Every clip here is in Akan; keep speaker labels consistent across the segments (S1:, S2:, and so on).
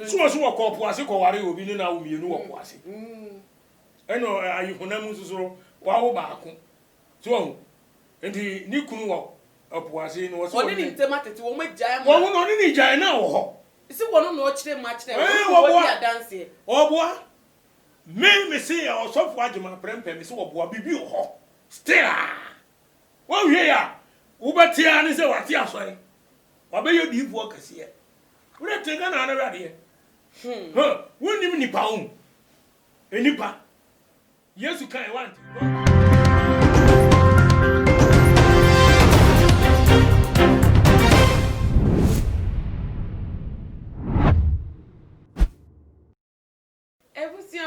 S1: so ko poase ko ware obi ni na wo mienu wo poase eno ayi honam susuro wa wo baako so enti ni kunu wo poase no so
S2: oni ni ntema tete wo magyae
S1: mo wo no ni gyae na wo ho
S2: isi wono no kire ma kire wo dia dance
S1: oboa me see osofo agema prempe me se oboa bibi wo ho still wo hwe ya wo betia ni se wate asoi wa be yodi fu okase e wo tenga na na wade wo nim nipa wo enipa Yesu kan want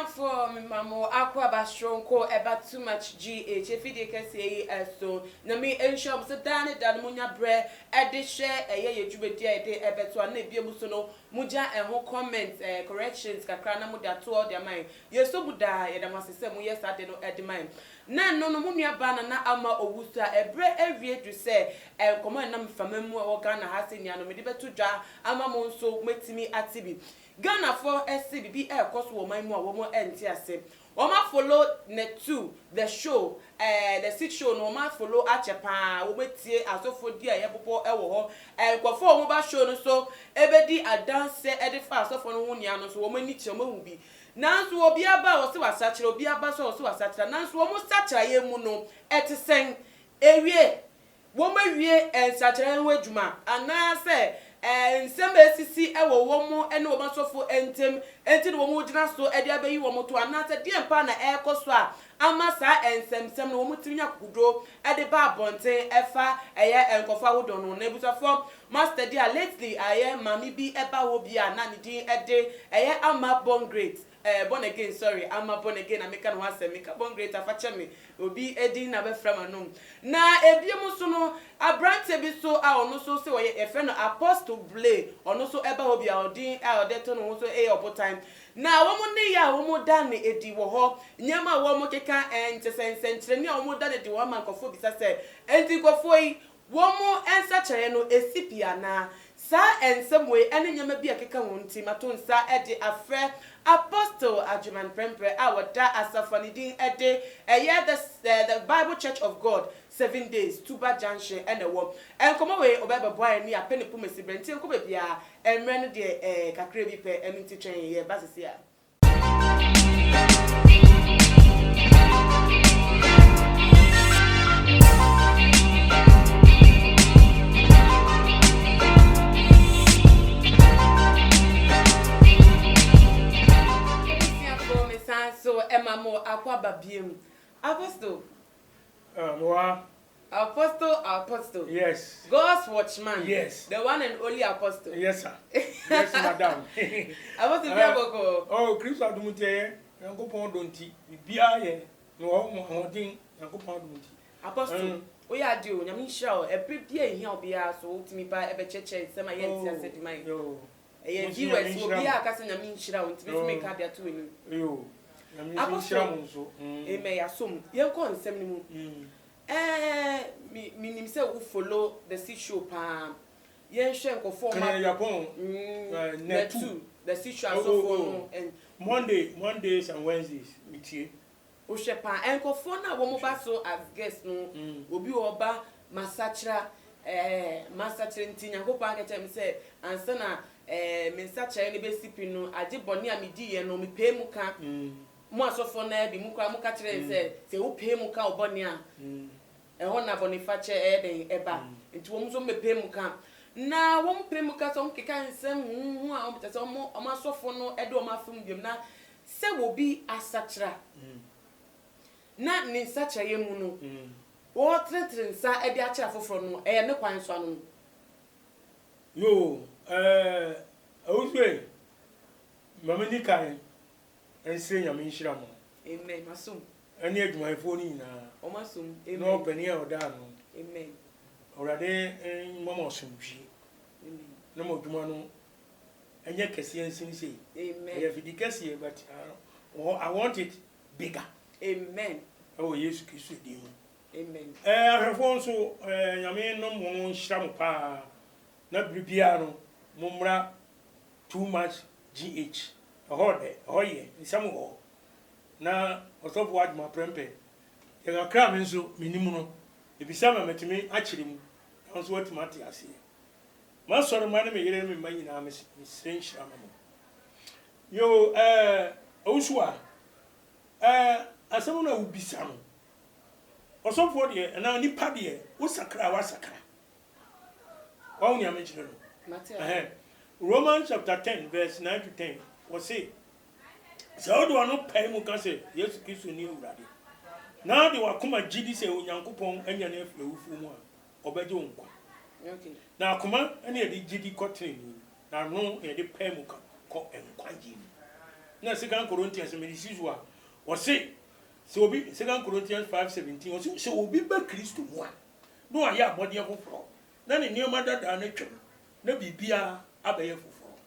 S2: for me mamo akwa ba stronko eba too much GH efide kese so na me enshom se dane dan munya bre ede share ye dwubedi ede ebeto na ebiem so no muja ho comment corrections kakra na muda to all their mind yeso buda ye da masese mu yes ade no ede mind na no munua ba na ama owusa ebre ewie du se enkomo na mfamamu e wo Ghana ha se nia no me de beto dwa ama mo nso metimi atibi Ghana for SCBB cost woman more woman NTS. Oma follow Netu the show, the sit show no ma follow Achepa, Obetie, Asofo dia Yapopo Ewo, and for mobile show no so ebedi a dance edify so for no one so woman need your movie. Nansu obi aba o se wasachira obi aba so o se wasachira nansu o mo sachira ye mu no etisen ewie wo ma wie ensachira enwe djuma ana se nseme sisi ewo womo ene wo masofo entem enti wo mo gina so ede abayi wo mo to anata de mpa na ekoso a amasa ensemsem no wo mo tirinya kudo ede ba bonten efa eye enkofa hodo no na ebusafo master dia lately aye mami bi eba wo bi a na ne din ede eye ama born great born again sorry ama born again ameka no ase meka born great afache me obi edin na be frama no na ebiem so no abrante bi so a ono so se we efe no apostle blay ono so eba wo bi a odin a odeto no so opo time na wo mo ne ya wo mo da ne edi wo ho nyama wo mo keka ntsensenkyere ne wo mo da ne di wo mankofo bi sase enti kofo yi wo mo ensakere no esipia na sa ensemwe ene nyama bi akeka wonti matonsa ede afre Apostle Ajuman Prempe awada asafanidin ede the Bible Church of God 7 days Tuba Junction ene wo enkomo we obeba boy ni apene pumesi brenti enko bebia emre no de kakra bi pe eminti twen ye basisi a so emamo akwa babiem apostle apostle
S1: yes
S2: God's watchman
S1: yes
S2: the one and only apostle
S1: yes sir yes madam
S2: apostle biaboko
S1: oh Christ adumutie yankopon donti bibia ye no hodin yankopon donti
S2: apostle we are do nyame hira o ebibia ehia obia so ultimi pa ebecheche sema ye ntia sedi mai
S1: yo
S2: viewers obia akasa nyame hira o ntimi make up their two
S1: yo
S2: Amen yasom yenko nsem ni mu nim se wo follow the sea show pa yen hwe nkofo ma
S1: Japan
S2: Netu the sea show so and
S1: Mondays and Wednesdays mitie
S2: o hwe pa nkofo na wo mo ba so as guest no obi oba masachira ntinya ko pa ka chem se ansa na me nsachira ne be sipi no age boni a medi ye no me pe mu ka mo asofo na bi mu kwa mu ka kire se wo pe mu ka oboni a ho na boni fa che den eba nti wo mu so me pe mu ka na wo mu pe mu ka so nkeka nsem hu a o betase o asofo no e de o mafum biem na se wo bi asachira na ni nsachira ye mu no wo tretre nsa e de a kira foforo no e ne kwan so anu
S1: yo awuswe mama ni kan ense nyame nhira mo
S2: amen masum
S1: ani adwumayefo ni na
S2: o masum amen
S1: no bani a oda no
S2: amen
S1: orade mama osumtwi
S2: amen
S1: no mo dwuma no enye kese ensin sei
S2: amen
S1: ye fidi kese but I want it bigger
S2: amen
S1: oh Yesu Kristo di mu
S2: amen
S1: ahwefo nso nyame no mo nhira mo pa na bibia no mo mra too much GH ahoye nsam ho na osofo adwuma prempe ye kakra me nso minimu no ebisa ma metimi akyere mu nso watimati ase ma soro ma na me yere me manyina me senhira ma yo owusuwa asemu na ubisa no osofo de na nipa de wo sakra wa sakra wa unya me kyere no Romans chapter 10 verse 9 to 10 was say so do no pay mu ka say Yesu Kristo ni urade na de wakoma gidi say onyankopon anya na aflawufu mu a obeje wonkwa okay na akoma ene de gidi kotren na no e de pay mu ka ko enkwa gidi na 2 Corinthians medisizu a was say so obi 2 Corinthians 5:17 was say obi ba Kristo mu a no aya abode afoforo na ne nioma dada na twem na bibia abaye foforo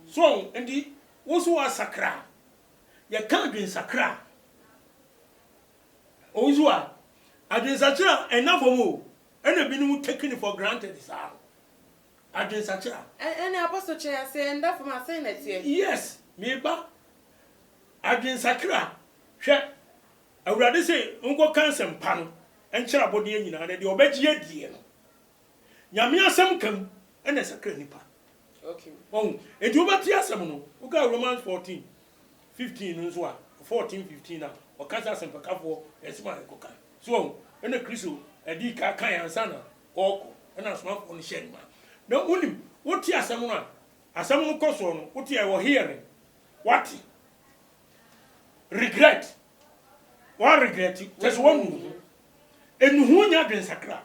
S1: so ndi woso wa sakra ya kan dwen sakra ozo a adwen sakra enafo ena binu taking for granted sa adwen sakra
S2: ena apostle chair say ndafo ma say na tie
S1: yes me ba adwen sakra hwe awurade say nko kansem pa no enkyera bode nyina na de obagie die no nyame asem kam ena sakra nipa
S2: okay
S1: enti obati asem no uka Romans 14:15 nso a 14:15 na okasa asem pakafo esima ekoka so ena Kristo edi ka kan ansa na oko ena smafo no hye ma na unim woti asem no asem no koso no woti e wo hearing what regret what regret just one enuhu nya den sakra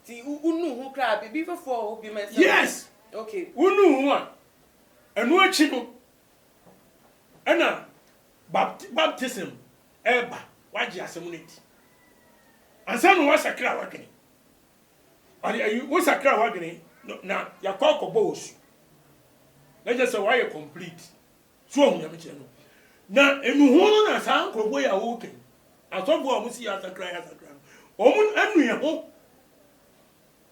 S2: ti unu hu kra bibi fofo obi mesa
S1: yes
S2: okay
S1: unu hu a enu achi no ana baptism eba waji asemunity ansa no wasakra wadwene ari wo sakra wadwene na yakoko boss na je say why complete so ohun ya meche no na enu hu no na sa nkrofo ya wo ken asofo a musi ya sakra omun anu ye ho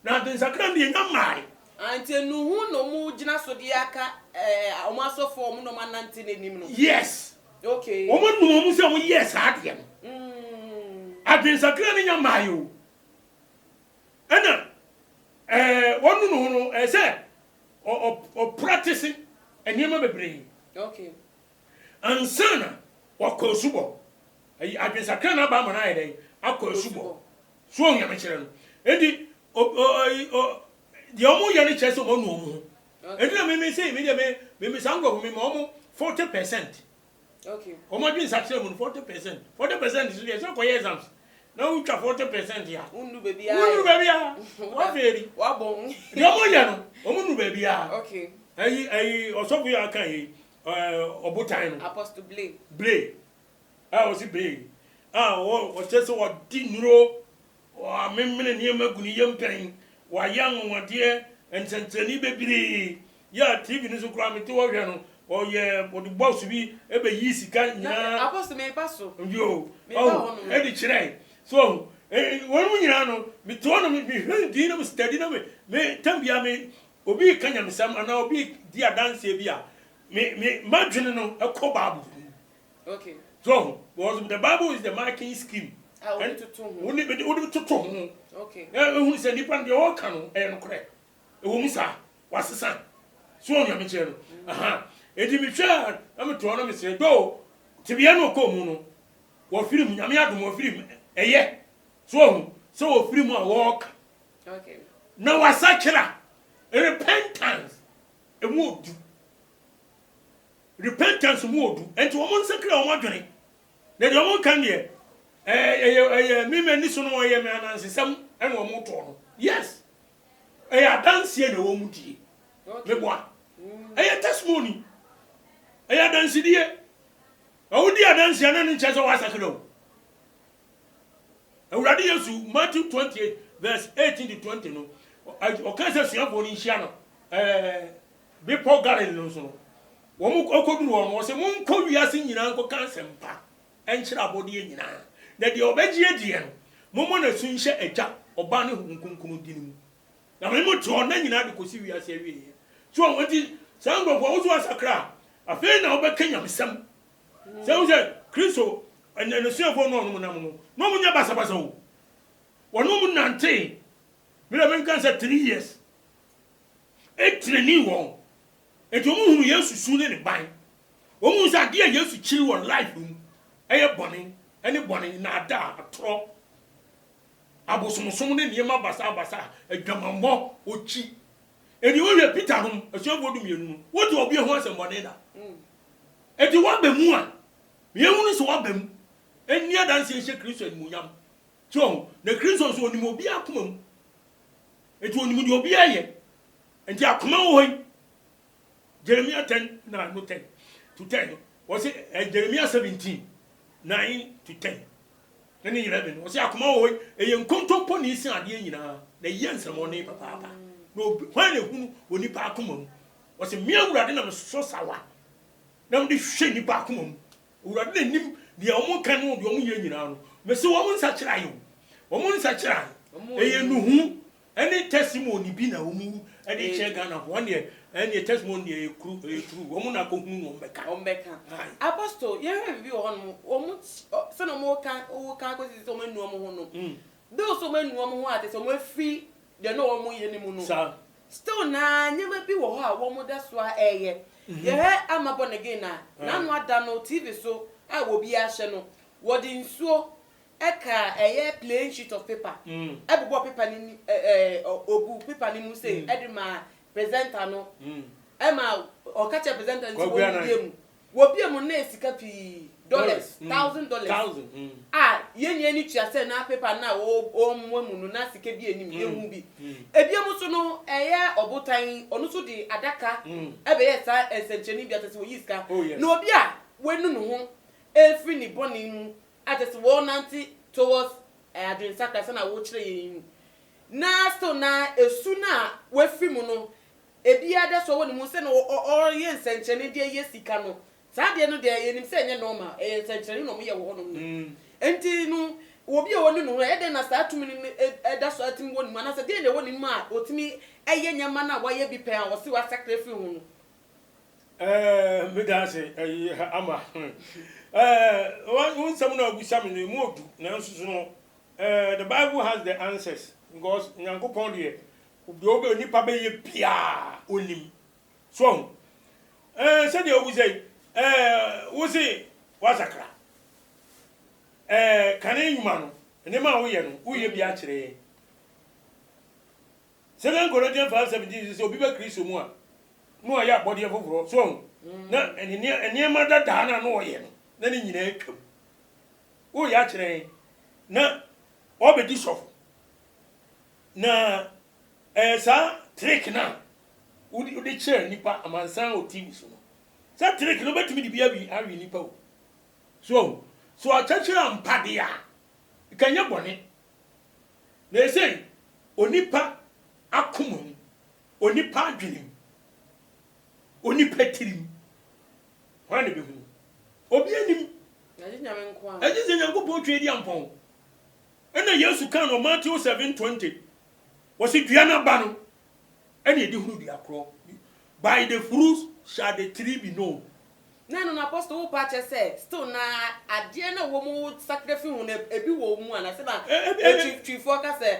S1: na den sakra ndi nya mai
S2: ante nu hu no mu gina so de aka omo asofo omo no manante nenim no
S1: yes
S2: okay
S1: omo nu omo se omo yes ade no adwen sakra ni nya mai o ana wonu no no say o practice enema bebre
S2: okay
S1: ansana wakosubo adwen sakra na ba ma na yede akosubo so onya me kire no edi the omo yani chese omo nu omo edi na me say me sango me omo 40%
S2: okay
S1: omo bi sakra mu 40% is there so ko exams na u twa 40% ya
S2: unu baby ya
S1: wa feri
S2: wa bon
S1: the omo ya no omo nu baby ya
S2: okay
S1: osofu ya kan yi obutan no
S2: apostle
S1: blay o si blay o chese o di nuro wa memene ne maguni yempen wa yang wode ententreni bebiri ya tv ni so kura mete wo hwe no o ye body boss bi ebe yi sika nyina
S2: apostle me paso
S1: yo e di kire so won mu nyina no me to no me hwedi na me study na me tambia me obi kanya me sam ana obi di adanse bi a me madwene no ekọ bible
S2: okay
S1: so because the bible is the marking scheme
S2: and to
S1: to
S2: okay
S1: who say nipa de o ka no no kore e wo musa wasesa so onua me kire no aha edi mi twa am to no me say do tibia no ko mu no wo film nyame adom wo film eye so wo film a wo ka
S2: okay
S1: na wasakira repentance e mu odu repentance mu odu enti wo mo nsakira wo adwene na de wo kan de me mani so no ye me anansesam ene wo mo to no yes adanse na wo mu die me boa testimony adanse die o di adanse na ne nche so wasakira o awurade Yesu Matthew 28 verse 18 to 20 no o kan se suafo ni hia no Before Galilee no so wo mu okoduru wo se mu nko wiase nyina nko kansempa enkyira abode nyina na de obagie die no mo na sunhye agya oba ne hunkunkunu dinimu na me mo to na nyina de kosi wiase awie so wonti sango for uzu asakra afi na obekenya mesam se uze Kristo ene se fo no no nam no munya basa wo wono mu nante me le menkan say 3 years etreni won eto mu hunu Yesu su ne ban o mu sa de Yesu chiri won life mu eye boni ene boni na ada atro abosomsom ne niema basa adwamammo ochi eni wo hwe Peter hom asuafo du mienu wo de obi ho asembone da eti wa ba mu a yehunu so wa ba mu eni adanse ehye Kristo ni munyam so na Kristo so oni obi akoma mu eti oni mu obi aye enti akoma wo hoy Jeremiah 10 na no 10 to 10 was Jeremiah 17 9 to 10 nani 11 was akoma wo hoy eye nkontompo ni isi ade nyina na yensemone papa no when ehunu oni pa akoma mu was me awurade na me so sawa na me hwe ni pa akoma mu awurade na nim de omo kan no de omo ye nyina no me se omo nsa kira yo omo nsa kira eye nuhu any testimony bi na omo ade che Ghana ho ne any testimony e true omo na ko hunu ombeka
S2: apostle ye bi on omo se no mo kan o kan ko si so manu omo ho no do so manu omo ho ate so mo free de no omo ye ni mu no still na nyema bi wo ho a wo mo da so a eye ye he amabo ne ge na no ada no TV so a wo bi a hye no wo di nsuo eka eye plain sheet of paper ebubo paper ni obu paper ni mu say edima presenter no ema o ka che presenter nti wo biem na esika pi $1,000 yenye ni tua se na paper na o mu no na sika bi enim yehu bi ebiem so no eye obotan onu so di adaka ebe ye sa esencheni bi atese wo yiska na obi a wenu no ho efri ni boni mu atese wo nanti towards adwen sacrifice na wo kire yin na so na esu na wefri mu no ebi ade so wo ni mu se no o ye nsencheni de ye sika no sa de no de yenim se enye normal nsencheni no mo ye wo no enti no obi o wonu no e de na sa atumi ni da so atimi wonu ma na se de ne wonu ma otimi eye nyama na wa ye bi pe a wo se wa sacrifice hu no
S1: me da se ama one some no gusam no mu odu na nsusu no the Bible has the answers because nyankopon de obi obi nipa be ye bia onim so say de obu say wo say wasakra kan enyuma no ne ma wo ye no wo ye bia kire 2 Corinthians 5:17 say obi be Kristo mu a no ya body foforo so na eni ma dada na no ye no na ni nyina atwam wo ya kire na obedi sofo na sa trick na udi chair nipa amansan o TV so no sa trick no betimi di bia bi awi nipa o so achachira mpade a kanya bone na say onipa akomum onipa adwenem onipa tirim wane be hu obi anim
S2: aje nyame nko a
S1: aje se nyanko po twedi ampon ena Yesu kan no Matthew 7:20 wasi dua na ba no ena edi huru dua kro by the fruits shall the tree be known
S2: na no apostle wo pa che say still na ade na wo mu sacrifice hu na ebi wo mu ana se na twifo ka say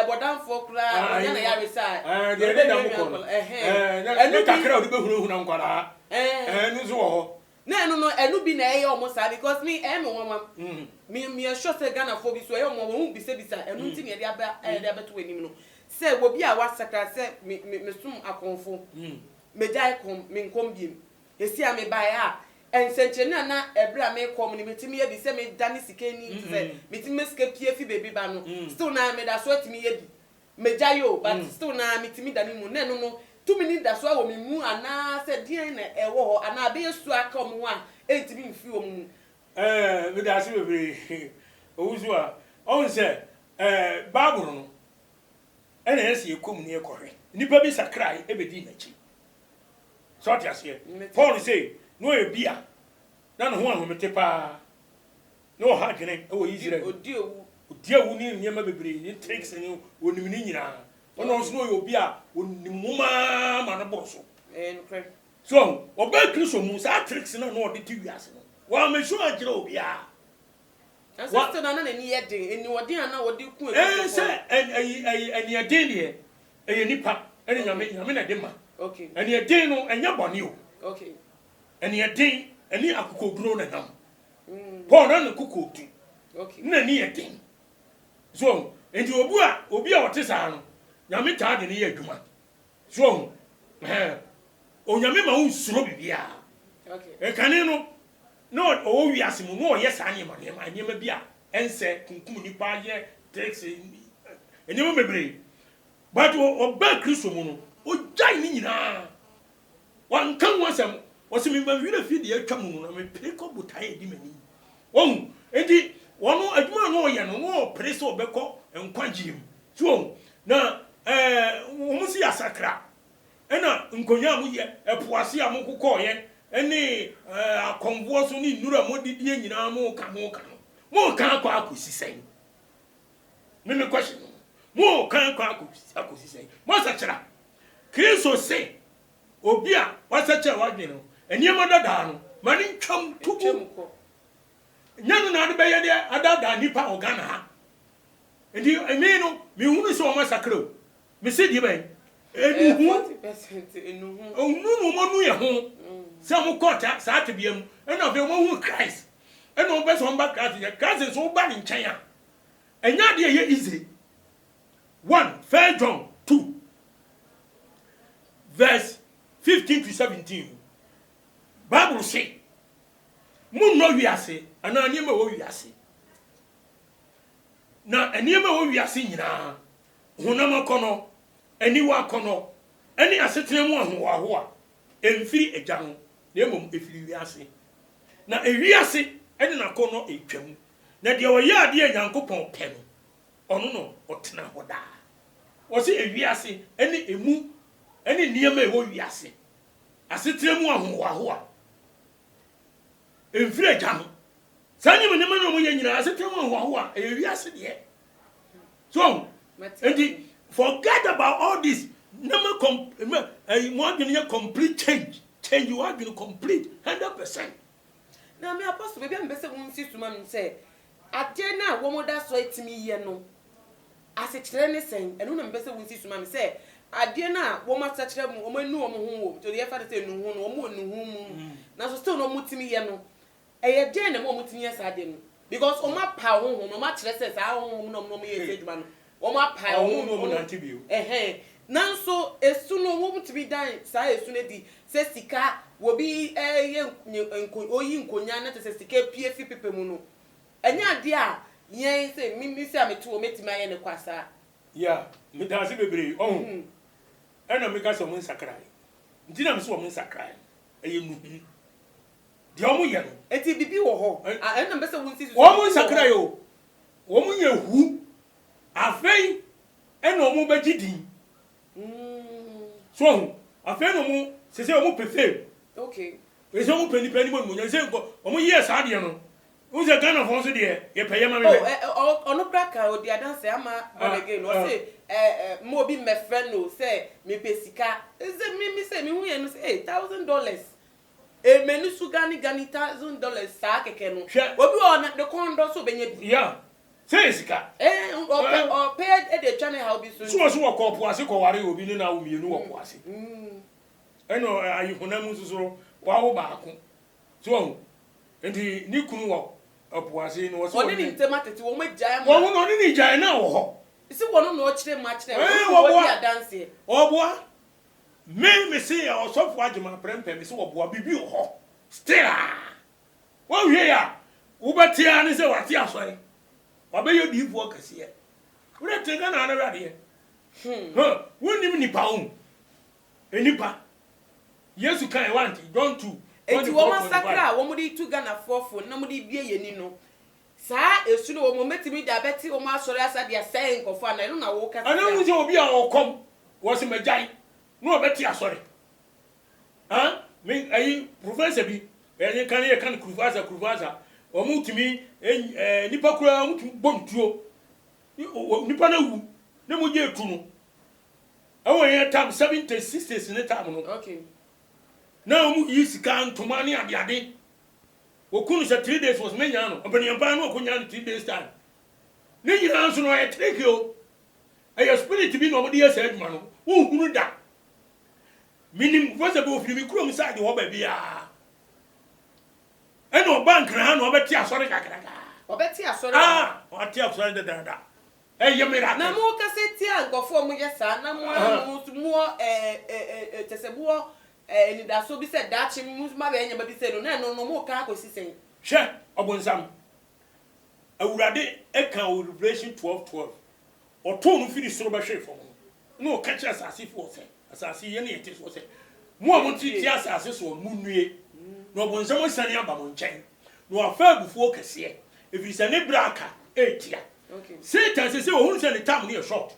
S2: bodamfo kra ya na ya resa
S1: de na mu ko na kakra odi be huru na nkwara nu zo ho
S2: na no enu bi na eye omo sa because me me won me sure say Ghana for bi so eye omo won bi se enu nti ne de aba to enim no say wo bi a wa sakra say me sum akonfo me jai kom me nkom biem esi a me ba ya ensenche na ebra me kom ni metimi ye bi se me dani sikeni say metimi skepie fi baby ba no still na me da so atimi ye bi me jai yo but still na metimi dani mu na no 2 minutes da so a wo me mu ana se dien na ewo ho ana be yesu aka omo a entimi mfi wo mu
S1: me da se bebre owuzu a on se Bible no ena ese ekom ni ekohwe nipa bi sakrai ebedi na chi so tia se Paul say no e bia na no ho ahomete pa no ha gene e wo Israel
S2: odi
S1: ewu ni nyema bebre ni tricks ni onim ni nyina ono so no obi a onimuma ma no boso
S2: nkre
S1: so oba Kristo mu sa tricks na no de ti wiase no wa me sure agire obi a
S2: aso na na ni yede eni wode ana wode ku
S1: say eni yede de e nipa eni nyame na de ma
S2: okay
S1: eni yede no enya bone o
S2: okay
S1: eni yede eni akokogro na nam Paul na kokotu
S2: okay
S1: na ni yede so enti obi a wote sa no nyame taa de ne ye adwuma so onyame ma unsuro bibia
S2: okay
S1: kane no o wiase mu no ye sa nyema bia ense kunkum nipa ye taxi enyema mebre but oba Kristo mu no o jai ni nyina wan kan wasam wasemi ma wi na fi de atwa mu no me preko botae di mani won enti wono adwuma no ye no preso obekọ enkwagiem so na umusi asakra ena nkonya mu ye epoase a mu kokọ ye eni akonvo so ni nura modidie nyina mu ka akwa akosisen me question mu ka akwa akosisen mo sachira Kristo se obi a wasachira wadwe no eniema dada no mani twam tubu nyanu na de beye de adada nipa ogana ha enti emi no mi hunu so mo sakra me se die ben
S2: 40% enuhu
S1: onu mo nu ye ho se mo kota sa atebiem ena be mo hu Christ ena o be so mba Christ so ba ni nchen a enya de ye easy 1 John 2 verse 15 to 17 Bible say mun no wiase ana anyema wo wiase na anyema wo wiase nyina honam akono aniwa kono ani asetena mu ahoho a emfiri agya ho na emom efiri wiase na ewiase ene na kono etwam na de oye ade Nyankopɔn pɛ no ɔno no ɔtena hoda wɔse ewiase ene emu ene niema ewo wiase asetena mu ahoho a emfiri agya ho sanye me nema no mo ye nyina asetena mu ahoho a ewiase de so enti forget about all this. Never complete change. Change you have been complete 100%.
S2: Now, me apostle, maybe I'm better when see to man say, Atena, woman that's why to me, you know. As a training saying, and I'm better when see to man say, Adena, woman such a woman no home to the father say no home. Now, so still no mutimi, you know. A day and more mutimi as I didn't. Because on my power home, no much less as our home, no me man. Oma pa o
S1: no na tibio
S2: nanso esu no wo mutimi dan sa esu ne di se sika wo bi ye oyi nkonya na te sika pie fi pepe mu no enya de a yen se mi se ameto o metimi aye ne kwasa
S1: ya me da se bebre ena me ka so mun sakrai ntina me so mun sakrai eye nuhu de omo ye no
S2: eti bibi wo ho ena me se won si
S1: wo mun sakrai o wo mun ye hu afei ena omo bagidin so afei no mo se se omo pefe
S2: okay
S1: we se omo pani mo mo nyanse ko omo ye sa de no wo se Ghana fon so de ye peye ma me
S2: ono braka o di adanse ama again o say mo bi me friend no say me pesika se mi say mi hu ye no say $1,000 menu su gani $1,000 sa keke no obi o na de kondo so benye bi
S1: yeah say sika
S2: o pay the channel how be so
S1: so wo ko ase ko ware obi ni na wo mienu wo ko ase eno ayi honam so wa wo ba ko so enti ni kunu wo opo ase no so
S2: oni ni ntema tete wo magya
S1: ma wo no ni gya na wo ho
S2: isi wo no no kire ma kire wo dia dance
S1: oboa me say osofo agema prempe me say oboa bibi wo ho still wo hwe ya wo betia ni say wate asoi wabeyo diifu okasiye wure tenga na na rade wonim nipa wo enipa Yesu kan want John 2
S2: eti wo masakra wo mudi tu Ghana fofo na mudi bie yeni no saa esu no wo metimi da beti wo masori asa dia sen kofo ana no na wo kasa
S1: ana mu se obi a okom wo se magyan no obeti asori me ayi professor bi kan kurvaza o mutimi nipa kura mutu bomtuo nipa na wu ne mo je etu no awo ye tam 70 60s ne tam no
S2: okay
S1: na mu yi sika ntoma ne ade okunu se 3 days was menya no obanimpa no okunya 3 days time ne nyina nso no e trick o e spirit bi no mo de yesa adwuma no wo hunu da minim voice be ofiri mi kuro mi side ho ba bia e no bank na ha no obeti asore kakraka
S2: obeti asore
S1: oti asore da e ye mira
S2: na mo ka se ti angofo mo yesa na mo tesebuo ni da so bi se dachi mu ma be nya ba bi se no na no mo ka akosi sen
S1: hwe obonsam awurade e kan o Revelation 12:12 oto no firi soro ba hwe fo no ka kire asase fo se asase ye na yete so se mo a mo ti asase so mu nue no obonsam sane aba mo nchen no afa abufuo kese efiri se ne braka etia
S2: okay
S1: Satan se ohun se ne tam ne short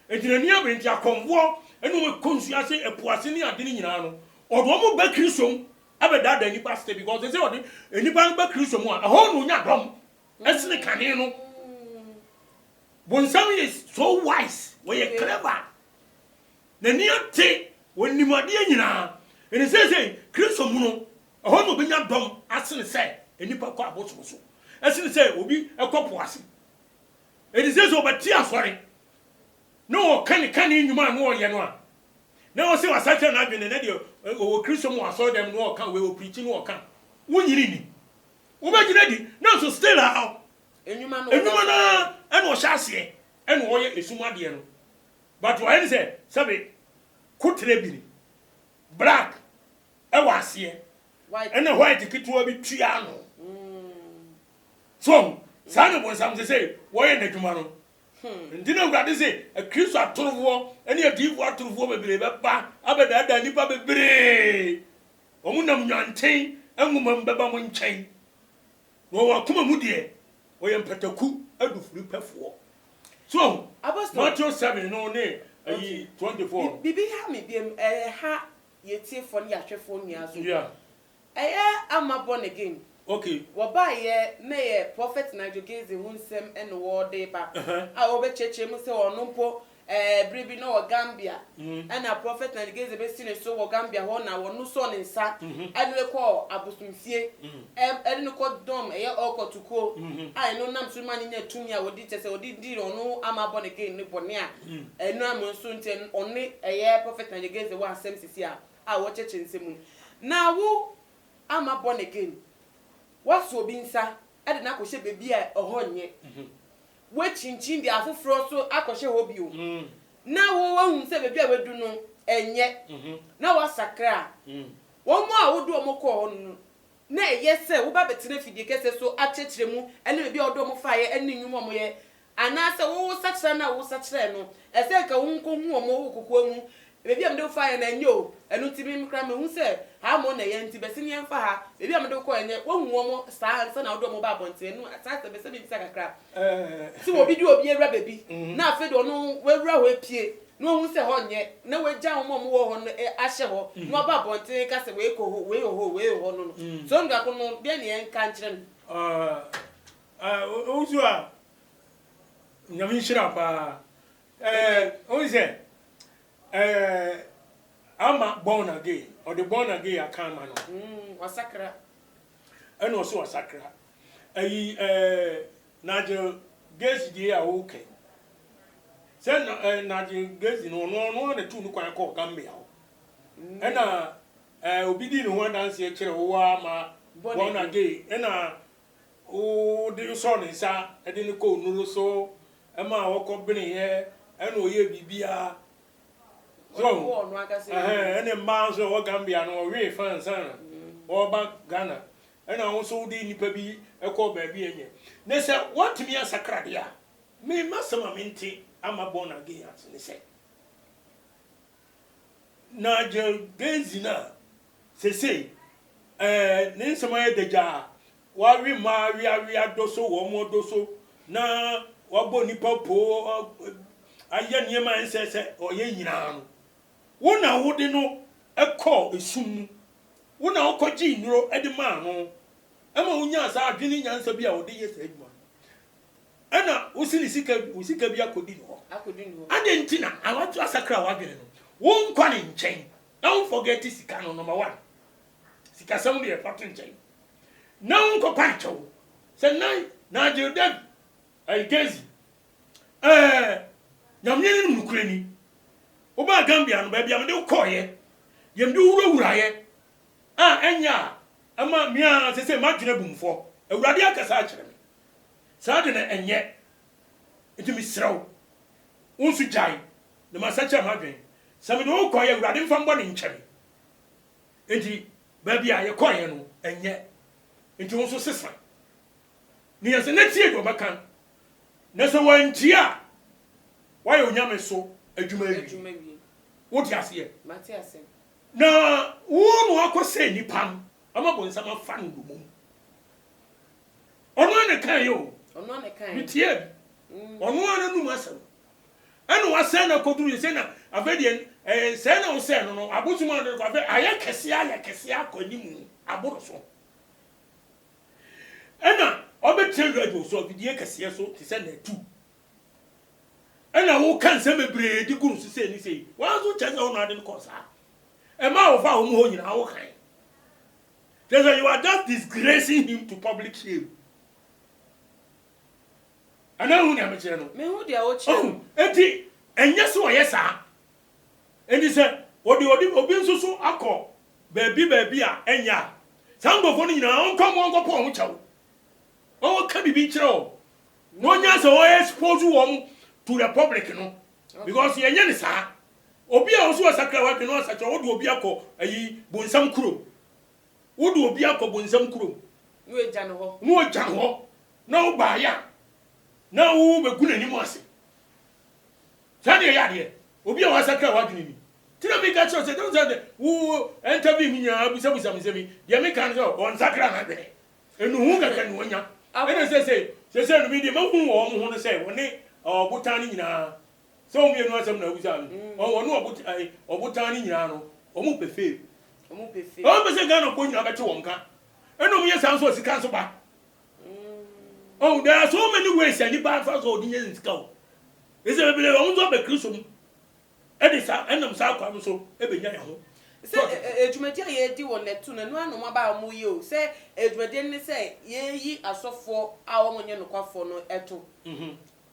S1: edinani abenti akonwo enu mo konsu ase epuase ne ade ne nyina no odo mo ba kristo abeda da ni pastor because they say odi enipa ba kristo mu a ho no nya dom esine kane no bonsam is so wise we clever na ni ate wonimade nyina ene say kristo mu no ho no be nya dom asine say enipa kwa aboso so esine say obi ekopoase ene say so obati asori no kani nyuma no ye no a na o se wasache na adwene na de o kristo mu aso dem no kan we o preach no kan wonyiri ni wo be gina di na so still how
S2: enyuma na
S1: eno hyase eno o ye esumade no but why ni say sabe kutre bi black e wase
S2: white
S1: eno white kitwa bi tua no so sanu bo sam say wo ye na dwuma no ndina urade se a kristo atorowo ene adiwo atorowo bebre beba abeda nipa bebre omunam nyanten enguma mbeba mo nchen no wakoma mu de oyem pataku adufuru pefo so Matthew 7 no ne ayi 24
S2: bibi ha me biem ha yetiefo ne yahwefo niazo
S1: yeah
S2: ama born again
S1: okay
S2: woba ye na ye prophet Nigel hunsem eno wode ba a obecheche mu se onumpo bribi na o Gambia na prophet Nigel be sine so wo Gambia ho na wonu so ne nsa adele ko abosumfie edene ko dom ye okotuko ai no nam so mani nya tumi a wodi tese wodi di onu ama born again ne bone a enu amonso nten onne ye prophet Nigel wa asem sisi a wo cheche nsemu na wo ama born again waso bi nsa ade na akɔhye bebi a ohonye we chinchin di afoforo so akɔhye ho bio na wo wahun se bebi a wedu no enye na wasakra wo mo a wodu omokɔ ho no na eye se wo ba betene fidie kese so akyekire mu ene bebi a odo mo faaye ene nwum mo ye ana se wo sakra na wo sakra no ese ka wo nkohu omo wo kokɔ mu bebi am de faaye na enyo enu tibi mkra me hu se ha mo na ye nti besi ne mfa ha bebi am de ko enye wo hu omo saa nsa na odo mo ba bonte enu atasa besi bi bisa kakra si obi di obi ewra bebi na afi do no we wra ho epie no hu se ho nye na we gya omo mo wo ho no ahye ho no ba bonte ka se we ko ho we ho no so nga ko no de ne enka nkyere no
S1: ozu a nyame shira pa oze ama born again or the born again akama no
S2: wasakra
S1: eno so wasakra ayi naje gezi die a okay sen naje gezi no na tu no kwan ko Gambia ho ena obi di no ho dance e kire wo ama born again ena o de so ne sa e de ne ko nuru so ema wo ko bene ye ena oye bibia so ene manzo wo Gambia no we fan sana wo ba Ghana ena wo so di nipa bi ekọ ba bi enye ne se what me asakra dia me masama minti ama born again as ne se na je genzina se ne nsema ye deja wa wi ma wi adoso wo mo doso na wa bo nipa po aye niema nsese oye nyina no wona wode no ekọ esum wona okoji nuro ede ma no ama unya asa adwini nyansa bi a wode yesa adwuma ana usini usika bi akodi no
S2: akodi no
S1: ade ntina awatu asakra wadwene no wo nkwa ne nchen Don't forget sika no number 1 sika sam de pattern nchen na unko pancho say na je dem ai gezi nyamye ni nukurani oba Gambia no ba bia me de koye yem de wura ye enya ama mia se ma dwene bumfo awurade akasa akire me saa de na enye etimi sraw unsu jai na masacha ma dwen sami do koye awurade mfa mbo ne nkyere enti ba bia ye koye no enye enti unsu sesa ni yase na tie do bakan na so wantia why onyame so adwuma wi wo ti ase
S2: mate ase
S1: na wo no akose nipa ama bonsam afa no mu ono ne kan yo
S2: ono ne kan
S1: bitie ono ana nu masam eno wasa na koduru se na afedie se na wo se no abotuma no ko aye kese akoni mu aboro so ena obetre radio so bidie kese so ti se na tu ena wo kan se mebre di guru se ni sei wa so chese ono ade ko sa e ma wo fa wo mu ho nyina wo kan so you are just disgracing him to public shame ana hu na me chere no
S2: me hu dia wo chere
S1: enti enye so ye sa enti se obi nsusu akọ baabi a enya sangofo no nyina on ko po ho chawo o ka bibi chere o no nya se o expose wo to the public no because ye nya ni sa obi a oso sakra wa no sakra wo de obi akọ ayi bonsam kuro wo de obi akọ bonsam kuro
S2: no eja no ho
S1: na wo ba ya na wo be guna ni mo ase sani ya de obi a wa sakra wa dwene ni tina mi ka cho se don say wo interview mi nya abusa mi se mi de mi kan so on sakra na de enu hu ka kan wonya ene se no mi de ma hu wo mo ho no se woni obutan ni nyina so mi enu asem na abusa mi wonu obutan ni nyina no o mu pefe o be se ga no ko nyina ba che won ka enu mi yesan so sika so ba there are so many ways and bad for so the years go is e be won so be kristo mu edisa enam sa kwa so e be nya ya ho
S2: se ejumadi a ye di won netu na no anu ba mu ye o se ejumadi ni se ye yi asofo a wo nye no kwafo no eto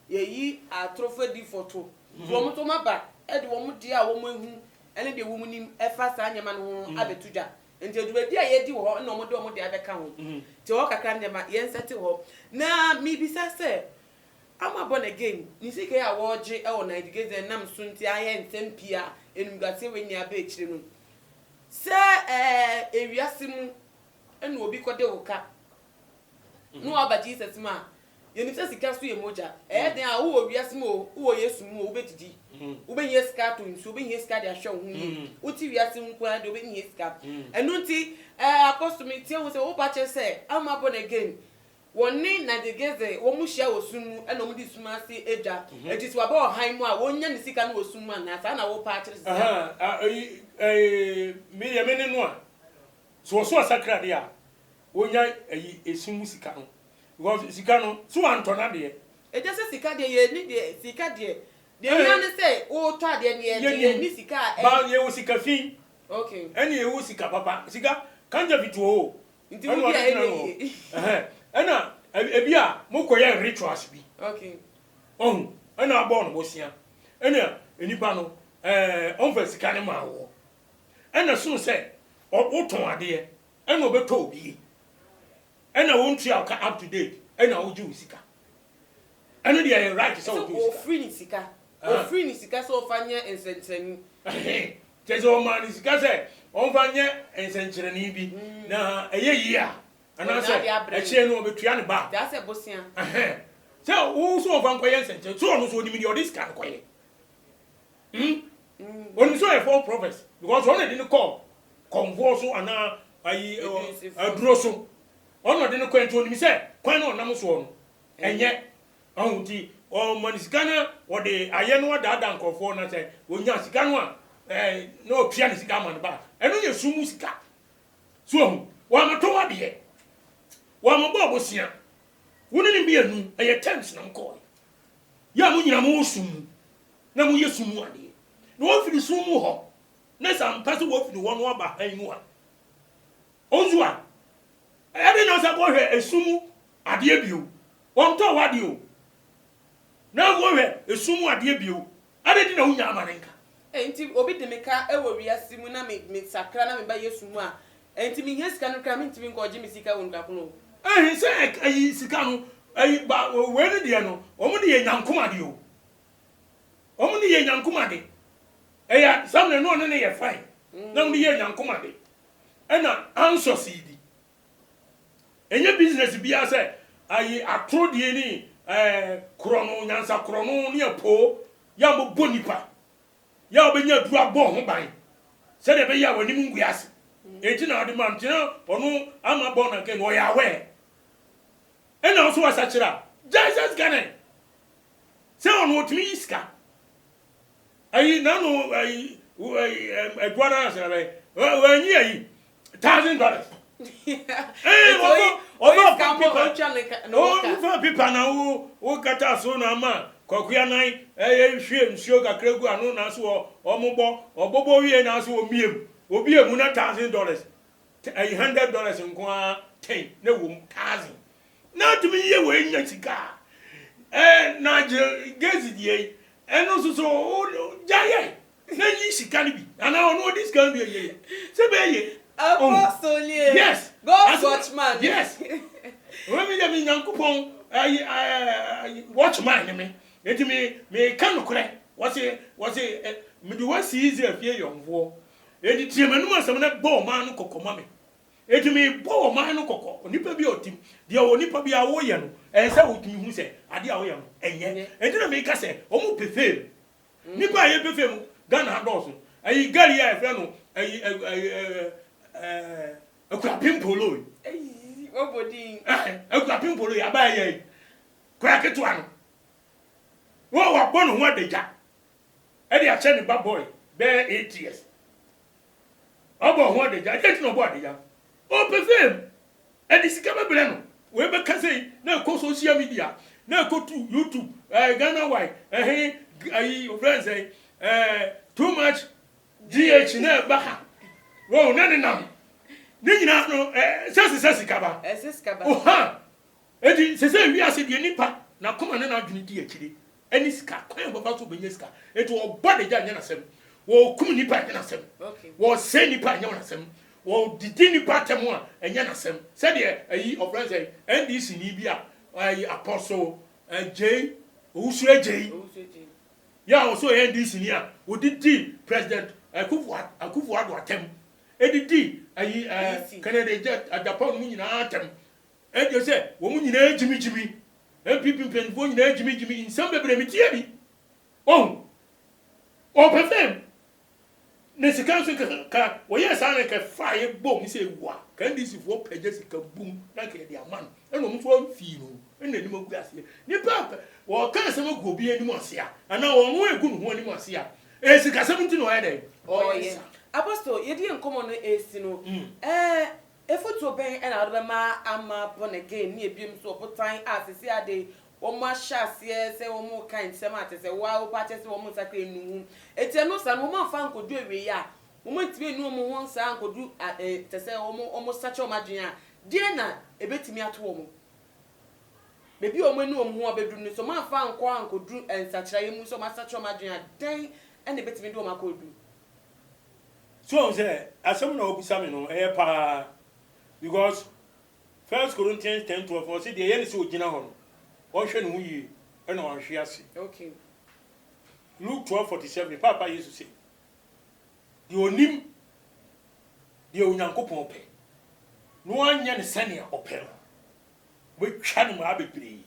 S2: ye yi atrofo di foto wo mo to maba e di wo mo di a wo mo ehu ene de wo mu nim e fa sa nyama no abetuja enti ejumadi a ye di wo na mo de abeka ho ti wo kakra ndema ye nsete ho na mi bisa se ama born again ni sike ya woje e wo na digeze nam sunti aye ntempia enumgase weni aba ekire no se ewiase mu ene obi kode woka no aba Jesus ma ye ni se sika so ye moja den a wo wiase mu wo Yesu mu wo betidi wo be yeska to nsu wo be yeska de ahwe ho yi wo ti wiase mu kwa de wo be yeska enu nti apostle mi tie wo se wo ba che se ama born again woni na digeze wo mu hia osumu ena mu di suma se eja ejiti wa ba ohan mu a wonya ni sika na osumu na sa na wo pa kire se
S1: mi ye me no a so sakra de a wonya esumu sika no because sika no so antona de
S2: eja se sika de ye ni de sika de nya ne se wo to ade ne ye ni sika
S1: ba ye wo sika fi
S2: okay
S1: eni ye wo sika papa sika kanja bituo
S2: nti wo bia ene
S1: ena ebia mokoye rituals bi
S2: okay
S1: ena abo no bosia ena enipa no onfa sika ne ma wo ena so se oton ade ena obeto obi ena wontu aka up to date ena oju sika ena dey right so
S2: o free ni sika so fanya ensentreni
S1: tezo man sika se onfanya ensentreni bi na eyeyi a ana se eche no obetua ne ba
S2: da se bosia
S1: se wo so ofan koye ensentre so no so odi mi di odis kan koye oni so e for prophets because one dey call convo so ana ayi aduro so ono dey ko ento oni se kwan no nam so no enye ahudi o manisikana wo de aye no da nkofo na se wonya sika no a no pia ne sika man ba eno ye sumu sika so wa mato wa de wa mo bo bosia woni ni bi anu eye temps na nko ya mo nyina mo sumu na mo ye sumu ade no wo firi sumu ho ne sam pass wo fi won wo ba han mu a onzu a ade na sa ko hwe esumu ade bio won to wade o na wo hwe esumu ade bio ade di na hunya amanenka
S2: enti obi de meka ewo wiase mu na me sakra na me ba yesu mu a enti me hia sika no kra me ntimi nko oje me sika won kakono
S1: se ayi sika no ayi ba we ne de no omo de ye nyankomade o omo de ye nyankomade eya samne no ne ye fine na mo de ye nyankomade ena answer cd enye business bia se ayi atro de ni krono nyansa krono ne apo ya mo bonipa ya obenya duru abo ho ban se de be ya wani mu nguase enti na ade man tina onu ama bo na ke no ya we ena so wasachira Jesus gane se onu otimi iska ayi na no ayi edwana se be wanyi ayi $1,000 people na wo kata so na ma kokuya nan hwe nsuo kakregu anu na so obobo wie na so omiem obi emu na $1,000 $100 nko a 10 na wo 1,000 na tumi ye we nya sika na je gezi die eno so jaye na yi sika ni bi ana onu this can be ye se be ye
S2: Apostle
S1: yes
S2: God watchman
S1: yes when me dem nyankopon watchman me enti me kan kure was me do was easy afie yomfo enti tiemanu asem na bo man no kokoma me enti me bo man no kokko onipa bi otim de onipa bi a wo ye no ense wotumi hu se ade a wo ye no enye enti na me ka se omu pefe nipa ye pefe mu Ghana adoso ayi gari ya efe no ayi akura pimpolo
S2: obodi
S1: akura pimpolo ya ba ye kura ketwa no wo wa bono ho adeja e de a che ne ba boy be 8 years obo ho adeja je ti no bo adeja o pefem e di sika be bre no we be ka sei na ko social media na ko to YouTube Ghana why ayi friends too much GH na ba ha wo na ne nam ni nyina no sesi kaba o ha edi sese wi ase de nipa na koma ne na adwene di akire eni sika kwan baba so benye sika eto obode ja nya na sem wo kum nipa nya na sem wo se nipa nya na sem wo didi nipa temu a nya na sem se de ayi of friends NDC ni bi a ayi apostle J Owusua J ya also NDC ni a wo didi president Akufo Addo atem edidi ayi Canada jet Japan mu nyina atem ejo se wo mu nyina jimi MPP penfo nyina jimi insam bebre mitie bi o perfect ne sika so ka wo yes an ka fire bom se gwa ka ndisi fo pege sika bum na ka de aman e no mfo fi no e na nim agu ase ni papa wo ka se mo go bi anim ase a ana wo ho egu no ho anim ase a e sika 70 no ede
S2: oh yeah Apostle yedi enkomo no esi no efoto ben e na ado be ma ama born again ni ebiem so opotan asese ade wo ma hyase se wo mo kan nsem atese wa wo pa tese wo mo sakra enu eti no sa no ma fa nkodu ewe ya wo mo ntime enu mo ho nsa nkodu tese wo mo sacha o madwen a die na ebetimi ato wo mo bebi wo mo enu wo ho obedu ni so ma fa nkodu nsachira yemu so ma sacha o madwen a den ene betimi do ma kodu
S1: so say asem na obusa me no pa because 1 Corinthians 10:12 for say the yen say ogina ho no o hwe no hu yi e na o hwe ase
S2: okay
S1: Luke 12:47 papa Jesus say the onim the onyankopon pe no anya ne sane opel we twa no ma bebre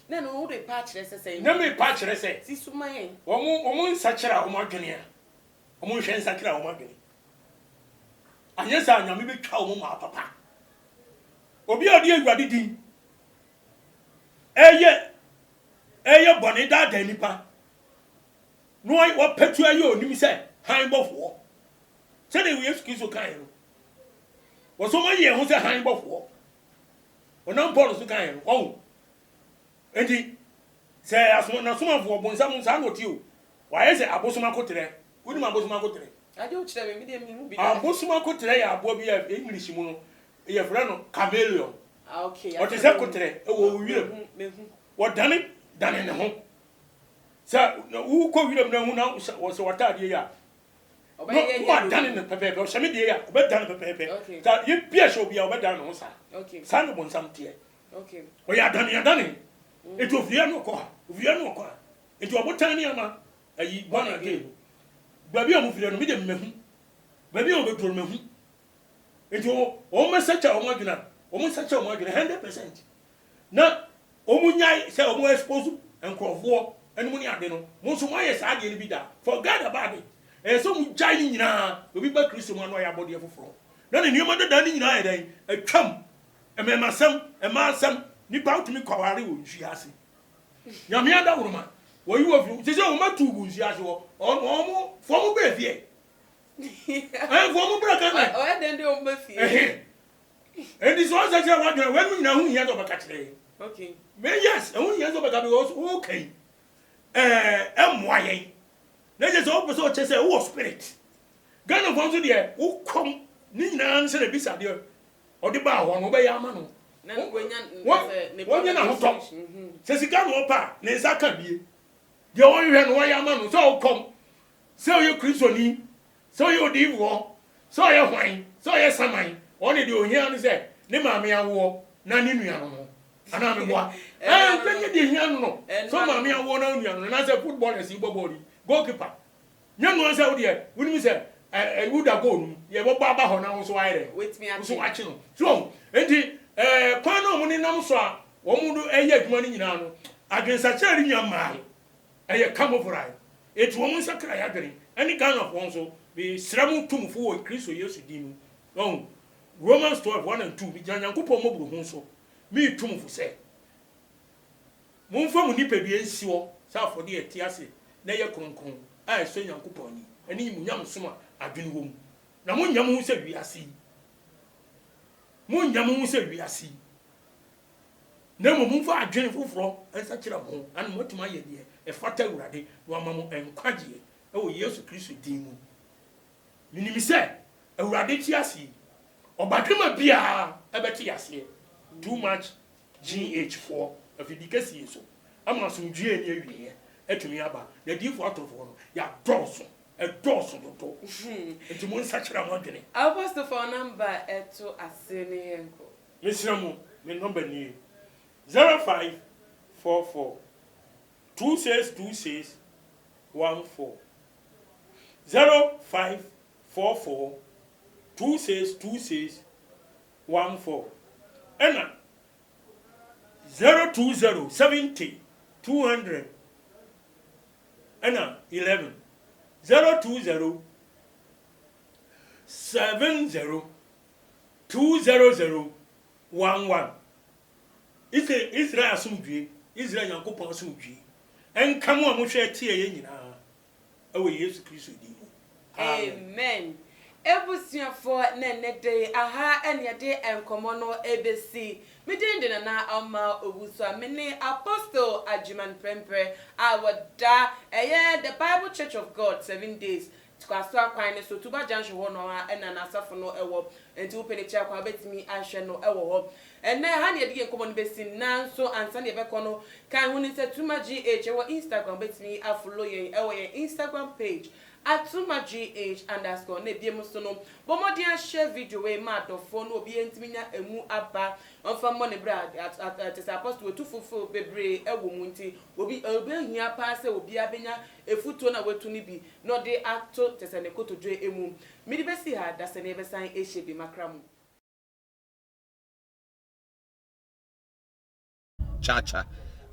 S1: na no wo de pa kire sese na me pa kire se
S2: sisuman
S1: omo nsakira omo adwene a omo hwe nsakira omo adwene anya sa anya me betwa omo ma papa obi odi awurade din eye boni da da nipa no wo petu aye onim se han bofo se de Yesu Kristo kan no wo so ma ye ho se han bofo onam Paul so kan no enti se asoma na soma fo bonsam nsa no ti o Why is it abosoma kotere? Wouldn't my abosoma kotere?
S2: I don't tell me the
S1: Abosoma kotere ya abobi ya English mu no. E friend no chameleon.
S2: Okay.
S1: What is that kotere? E wo wi. What dane ne ho. Sa wo ko wi na hu na wo so watade ya. What done in the pepe or semi dear, but done the pepe. That you pierce will be over done on sa.
S2: Okay.
S1: Son of one some tear.
S2: Okay.
S1: We are done, you are done. It will fear no car. We are no car. It will what time yama. A one again. Baby, I'm with you, medium. Baby, I'll be told me. It will almost such a margin, almost such a margin, 100%. Now, Omunya say almost exposed and crop war and money I don't know. Most of my is I didn't be that. Forget about it. And so we giant nyina obi ba Kristo mu no ya body afoforo na ne nioma da ni nyina edan atwam ememasam emasam nipa utumi kwaware wo nsuase nyame ada woroma wo yi wo fi se se wo matu gu nsuase wo omo fomu be fie fomu bra kan na
S2: o eden de o be fie
S1: and this was such a one when nyina hu hia do baka kire
S2: okay
S1: me yes hu hia do baka because okay emoayen na je so person che say wo spirit Ghana for so there wo kom ni nyina nse na bisa there o de ba ho no be ya ma no
S2: na ngonya
S1: wonya na ho to se sika no pa na nsa ka bie de o hwe no ya ma no so o kom se o ye kristoni se o ye odiwo se o ye hwan se o ye saman o ne de o hia no se ne ma me awo na ne nua no ana me boa kwenye de hia no so ma me awo na nua no na se footballers yi bobori goalkeeper nyanu say wo de we ni say would go no ye bo ba ho na wo so ayre
S2: wait me
S1: so achi no so enti kwan no mo ni nam so a wo mu do eye adwuma ni nyina no agensa chari nyama eye camouflage eti wo mu sakra ya dere any kind of one so be sramu tumfo wo Kristo Yesu din no Romans 12:1 and 2 bi janyankopɔ mo buru ho so me tumfo say mo mfa mu nipa bi ensi wo sa afode eti ase na ye kronkron a eso nyankopɔ ni ani mu nyam so a adwene wo mu na mo nyam hu sɛ wiase mo nyam hu sɛ wiase na mo mfa adwene foforo ansa kyerɛ mo an mo tuma yɛ de e fata urade no ama mo enkwagye e wo Yesu Kristo din mu minimi sɛ urade ti ase obadwema bia ebeti ase too much GH4 afidikasi so ama so dwie ni awie etumi aba na difo atrofo no ya dɔso dɔso dodo enti mo nsakira mo dwene
S2: Apostle for number eto asene yenko
S1: mesramu me number ni 0544 2626 14 0544 2626 14 ena 020 70 200 ena 11 020 70 200 11 Israel asumdwe Israel yankopon asumdwe enkamo amohwe tie ye nyina ewe Yesu Kristo di
S2: amen ebusuafo na nede aha ene de enkomo no ebesi midinde na ama obusu amene Apostle Ajiman Prempeh awada the Bible Church of God 7 days tukwaso akwan so tuba janhwe ho no ena na asafo no ewo enti upelecha kwa betimi ahwe no ewo ho ene ha ne de enkomo no besi nanso ansa ne beko no kan hu ni se tuma GH ewo Instagram betimi afollow ye ewo ye Instagram page @tumagh_ ne biem so no bomodian share video we ma dofo no obi entiminya emu aba onfa mo ne bra at Apostle wetufufu bebre ewo mu nti obi hia pa se obi abenya efuto na wetu ni bi no de ato tese ne kotodwe emu midi besi ha da se ne besan ehye bi makramu
S3: chacha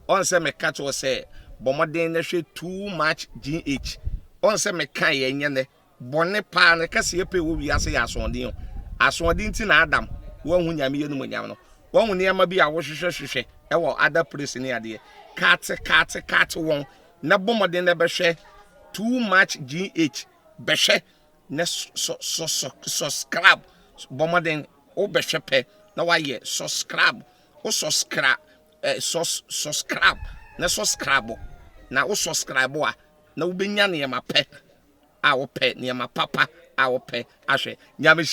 S3: on se me catch o se bomodin na hwe too much GH on se me kan ye nyene bone pa na kase ye pe wo wiase ya asondin ti na Adam wo hu nyame ye no nyam no wo hu ne ma bi a wo hwehwehwehwe e wo other place ni ade kate won na bomodin na be hwe too much GH be hwe na subscribe bomodin o be hwe pe na wa ye subscribe o subscribe na subscribe a na wobɛnya nneɛma pɛ a wopɛ nneɛma papa a wopɛ ahwɛ nyame